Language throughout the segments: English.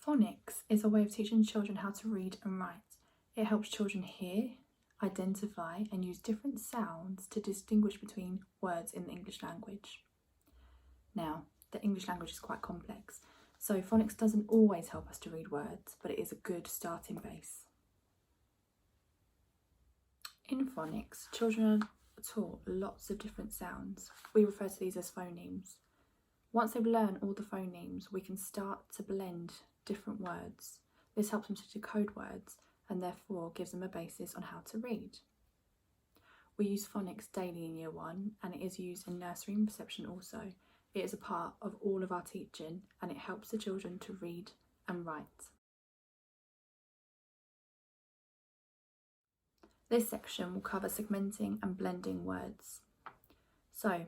Phonics is a way of teaching children how to read and write. It helps children hear, identify and use different sounds to distinguish between words in the English language. Now, the English language is quite complex, so phonics doesn't always help us to read words, but it is a good starting base. In phonics, children are taught lots of different sounds. We refer to these as phonemes. Once they've learned all the phonemes, we can start to blend different words. This helps them to decode words and therefore gives them a basis on how to read. We use phonics daily in Year 1 and it is used in nursery and reception also. It is a part of all of our teaching and it helps the children to read and write. This section will cover segmenting and blending words. So,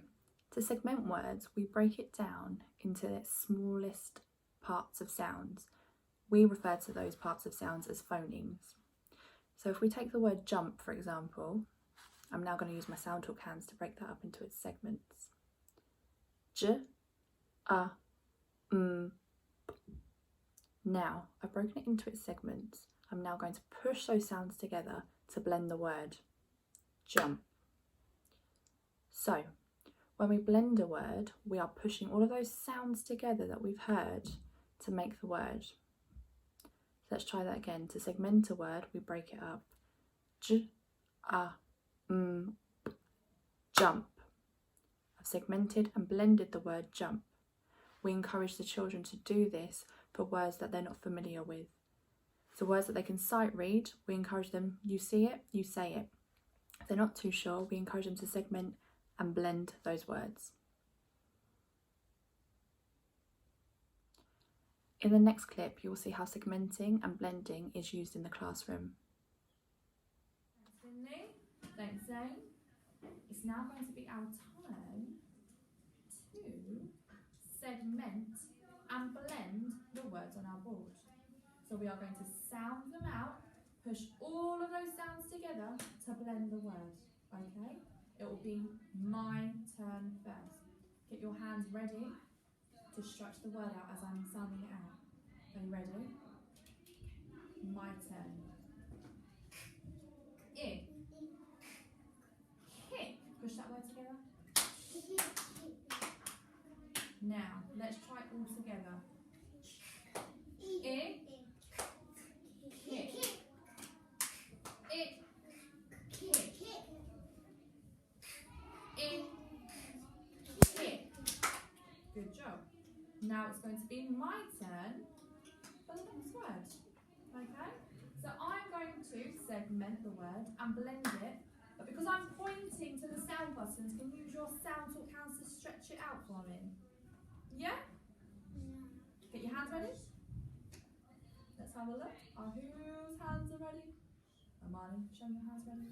to segment words, we break it down into the smallest parts of sounds. We refer to those parts of sounds as phonemes. So if we take the word jump, for example, I'm now going to use my sound talk hands to break that up into its segments. J, A, M. Now, I've broken it into its segments. I'm now going to push those sounds together to blend the word jump. So, when we blend a word, we are pushing all of those sounds together that we've heard to make the word. So let's try that again. To segment a word, we break it up. J, A, M, jump. I've segmented and blended the word jump. We encourage the children to do this for words that they're not familiar with. So words that they can sight read, we encourage them, you see it, you say it. If they're not too sure, we encourage them to segment and blend those words. In the next clip, you will see how segmenting and blending is used in the classroom. Thanks, Finley. Thanks, Zane. It's now going to be our turn to segment and blend the words on our board. So we are going to sound them out, push all of those sounds together to blend the word, okay? It will be my turn first. Get your hands ready to stretch the word out as I'm sounding it out. Are you ready? My turn. I. Kick. Push that word together. Now, let's try it all together. I. Kick. I. Kick. I. Kick. Good job. Now it's going to be my turn for the next word. Okay? So I'm going to segment the word and blend it, but because I'm pointing to the sound buttons, can you use your sound talk hands to stretch it out for me? Yeah? Get your hands ready? Let's have a look. Whose hands are ready? Amani, show me your hands ready.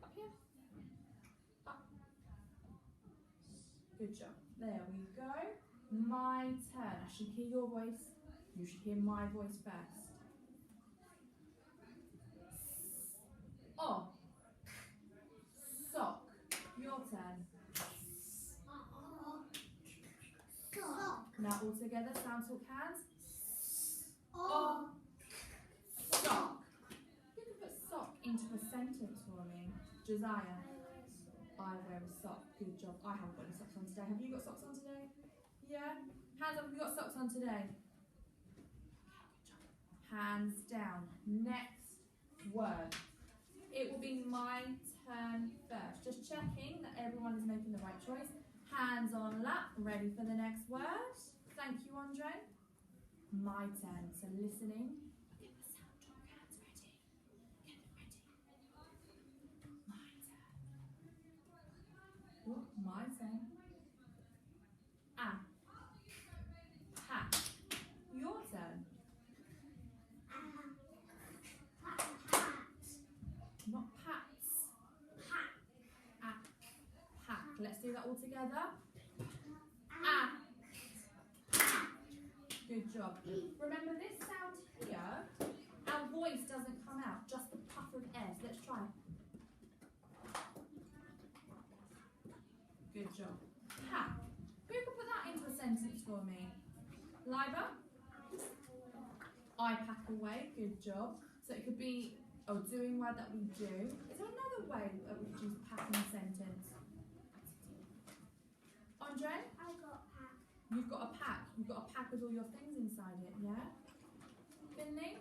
Up here. Up. Good job. There we go. My turn. I should hear your voice. You should hear my voice first. Oh. Sock. Your turn. Now all together, sound talk hands. Oh. Sock. You can put sock into a sentence for me. Josiah. I wear a sock. Good job. I haven't got any socks on today. Have you got socks on today? Yeah? Hands up if you've got socks on today. Good job. Hands down. Next word. It will be my turn first. Just checking that everyone is making the right choice. Hands on lap. Ready for the next word. Thank you, Andre. My turn. So listening. Get the sound talk hands ready. Get them ready. My turn. Ooh, my turn. Ah. Hat. Your turn. Not pats. Ah. Hat. Let's do that all together. Ah. Good job. Remember this sound here, our voice doesn't come out, just the puff of air. So let's try. Good job. Ha. Who can put that into a sentence for me? Liba? I pack away, good job. So it could be a doing word that we do. Is there another way that we could use pack in a sentence? Andre? I got pack. You've got a pack. You've got a pack with all your things inside it, yeah? Finley?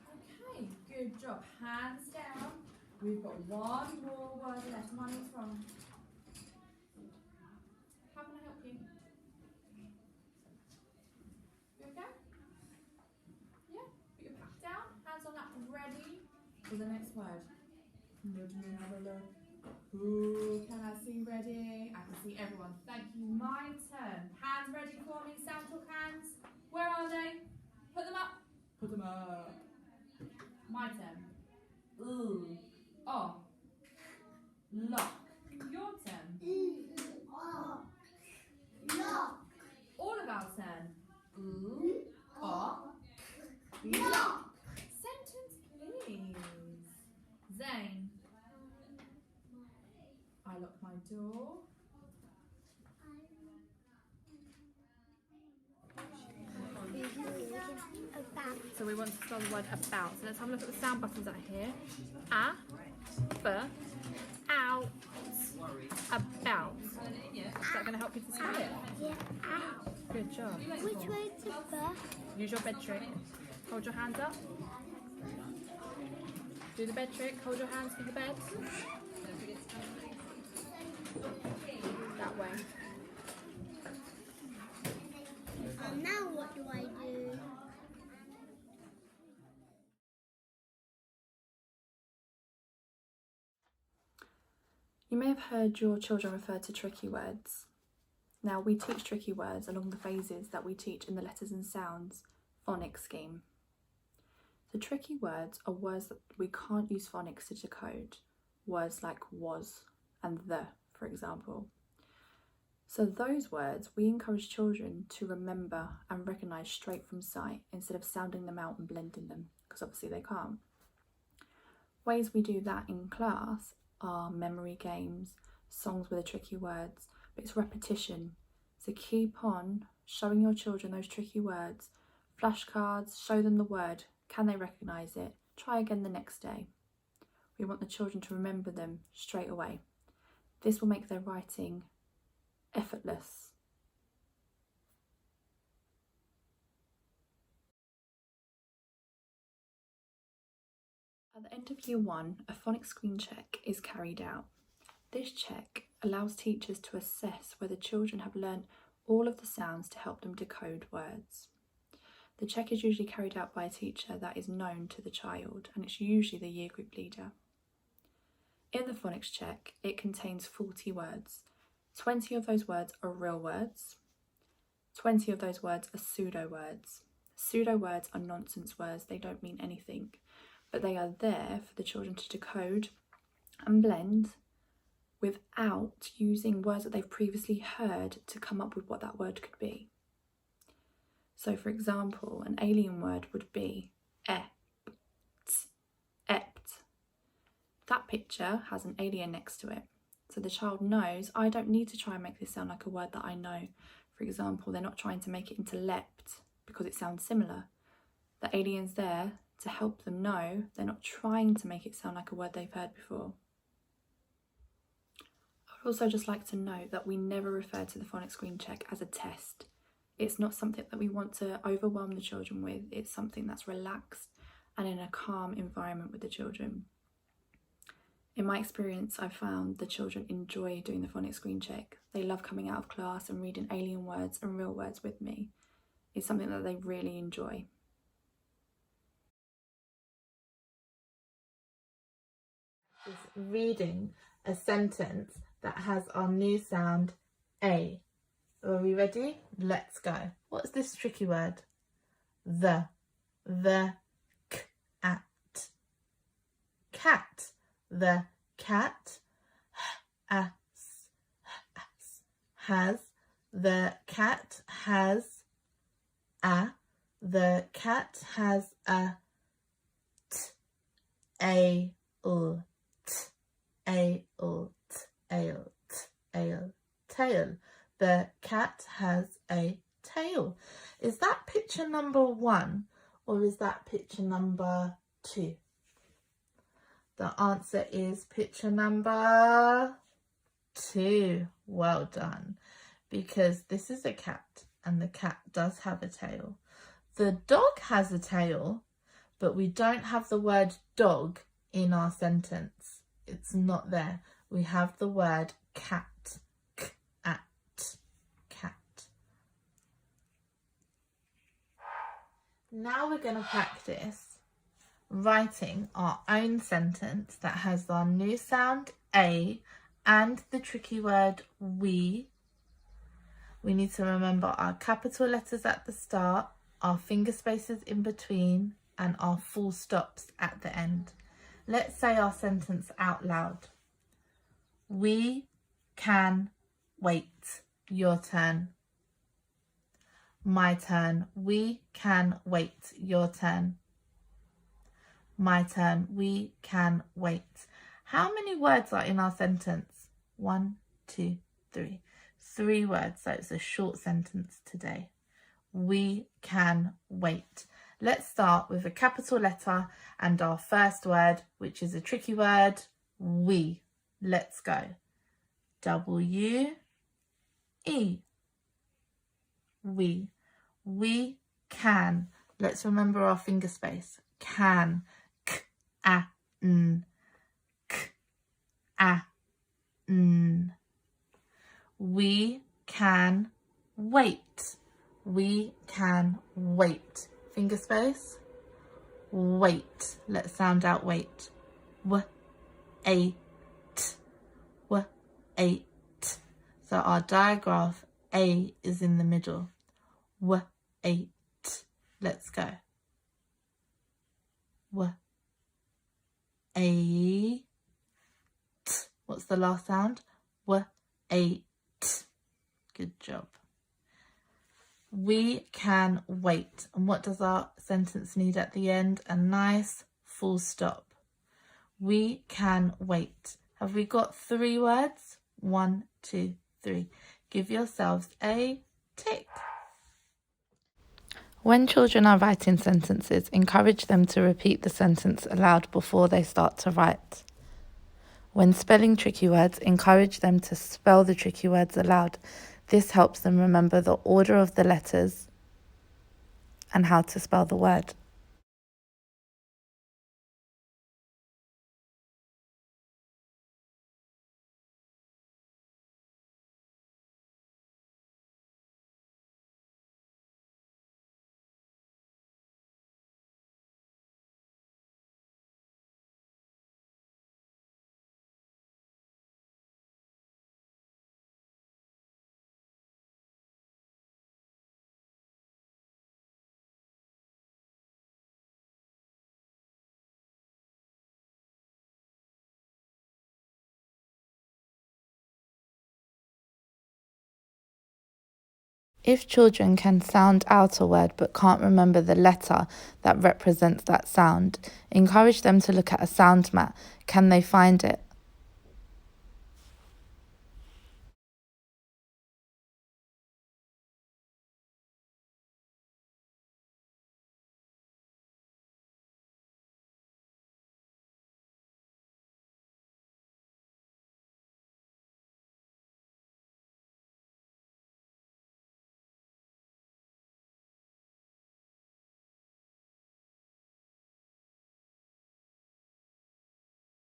Okay, good job. Hands down. We've got one more word left. Mine is wrong. How can I help you? You okay? Yeah? Put your pack down. Hands on that. Ready for the next word. Let me have a look. Who can I see ready? I can see everyone. Thank you. My turn. Hands ready for me. Sound talk hands. Where are they? Put them up. Put them up. My turn. Ooh. Oh. Lock. Your turn. Lock. All of our turn. Ooh. Oh. Lock. Sentence, please. Zane. I lock my door. About. So we want to spell the word about. So let's have a look at the sound buttons out here. A, b, out, about. Is that going to help you to spell it? Yeah. Good job. Which way to birth? Use your bed trick. Hold your hands up. Do the bed trick. Hold your hands to the bed. That way. And now what do I do? You may have heard your children refer to tricky words. Now, we teach tricky words along the phases that we teach in the letters and sounds phonics scheme. So tricky words are words that we can't use phonics to decode, words like was and the, for example. So those words we encourage children to remember and recognise straight from sight instead of sounding them out and blending them, because obviously they can't. Ways we do that in class are memory games, songs with the tricky words, but it's repetition. So keep on showing your children those tricky words, flashcards, show them the word. Can they recognise it? Try again the next day. We want the children to remember them straight away. This will make their writing effortless. At the end of year 1, a phonics screen check is carried out. This check allows teachers to assess whether children have learnt all of the sounds to help them decode words. The check is usually carried out by a teacher that is known to the child, and it's usually the year group leader. In the phonics check, it contains 40 words. 20 of those words are real words. 20 of those words are pseudo words. Pseudo words are nonsense words, they don't mean anything, but they are there for the children to decode and blend without using words that they've previously heard to come up with what that word could be. So for example, an alien word would be ept. That picture has an alien next to it. So the child knows, I don't need to try and make this sound like a word that I know. For example, they're not trying to make it into leapt because it sounds similar. The alien's there to help them know they're not trying to make it sound like a word they've heard before. I would also just like to note that we never refer to the phonics screen check as a test. It's not something that we want to overwhelm the children with. It's something that's relaxed and in a calm environment with the children. In my experience, I've found the children enjoy doing the phonics screen check. They love coming out of class and reading alien words and real words with me. It's something that they really enjoy. Is reading a sentence that has our new sound A. Are we ready? Let's go. What's this tricky word? The cat. Cat. The cat has. The cat has a. The cat has a tail. The cat has a tail. Is that picture number 1 or is that picture number 2? The answer is picture number 2. Well done. Because this is a cat and the cat does have a tail. The dog has a tail, but we don't have the word dog in our sentence. It's not there. We have the word cat. Cat. Cat. Now we're going to practice writing our own sentence that has our new sound A and the tricky word we. We need to remember our capital letters at the start, our finger spaces in between, and our full stops at the end. Let's say our sentence out loud. We can wait. Your turn. My turn. We can wait. Your turn. My turn. We can wait. How many words are in our sentence? 1, 2, 3. 3 words, so it's a short sentence today. We can wait. Let's start with a capital letter and our first word, which is a tricky word, we. Let's go. W-E. We. We can. Let's remember our finger space. Can. K-a-n. K-a-n. We can wait. We can wait. Finger space. Wait. Let's sound out wait. W-a-t. W-a-t. So our digraph A is in the middle. W-a-t. Let's go. W-a-t. What's the last sound? W-a-t. Good job. We can wait. And what does our sentence need at the end? A nice full stop. We can wait. Have we got 3 words? 1, 2, 3. Give yourselves a tick. When children are writing sentences, encourage them to repeat the sentence aloud before they start to write. When spelling tricky words, encourage them to spell the tricky words aloud. This helps them remember the order of the letters and how to spell the word. If children can sound out a word but can't remember the letter that represents that sound, encourage them to look at a sound mat. Can they find it?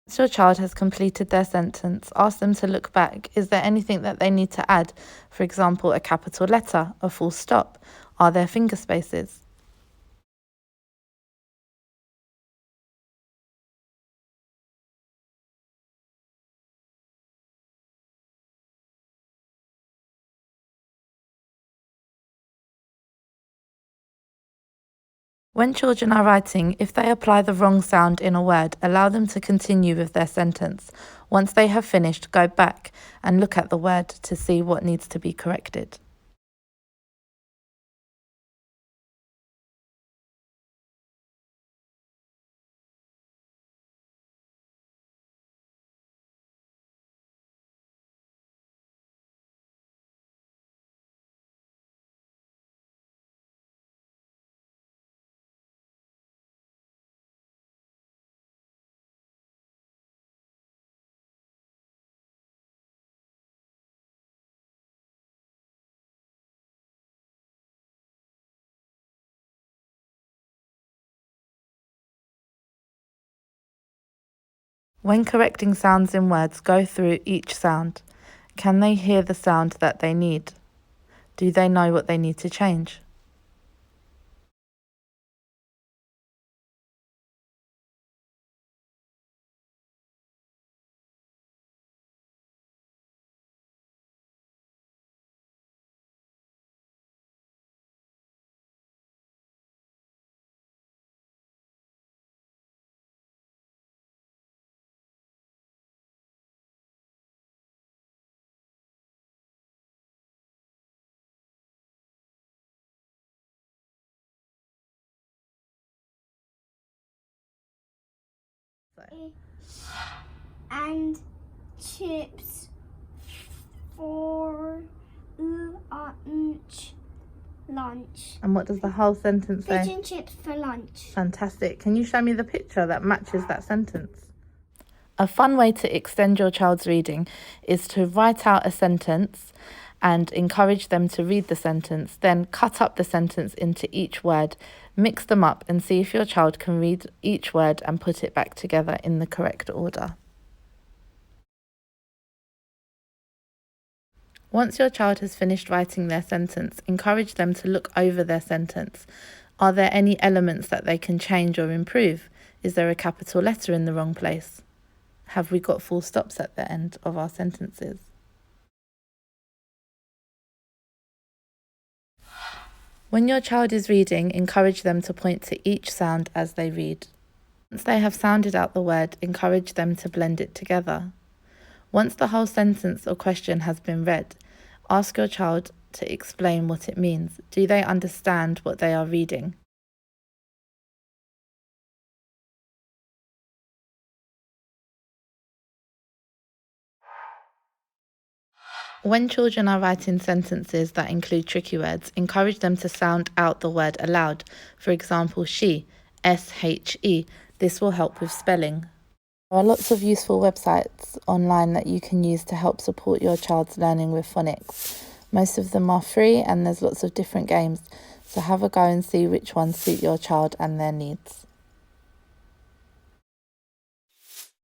Once your child has completed their sentence, ask them to look back. Is there anything that they need to add? For example, a capital letter, a full stop. Are there finger spaces? When children are writing, if they apply the wrong sound in a word, allow them to continue with their sentence. Once they have finished, go back and look at the word to see what needs to be corrected. When correcting sounds in words, go through each sound. Can they hear the sound that they need? Do they know what they need to change? And chips for lunch. And what does the whole sentence say? Fish and chips for lunch. Fantastic. Can you show me the picture that matches that sentence? A fun way to extend your child's reading is to write out a sentence and encourage them to read the sentence, then cut up the sentence into each word, mix them up and see if your child can read each word and put it back together in the correct order. Once your child has finished writing their sentence, encourage them to look over their sentence. Are there any elements that they can change or improve? Is there a capital letter in the wrong place? Have we got full stops at the end of our sentences? When your child is reading, encourage them to point to each sound as they read. Once they have sounded out the word, encourage them to blend it together. Once the whole sentence or question has been read, ask your child to explain what it means. Do they understand what they are reading? When children are writing sentences that include tricky words, encourage them to sound out the word aloud. For example, she, S-H-E. This will help with spelling. There are lots of useful websites online that you can use to help support your child's learning with phonics. Most of them are free and there's lots of different games, so have a go and see which ones suit your child and their needs.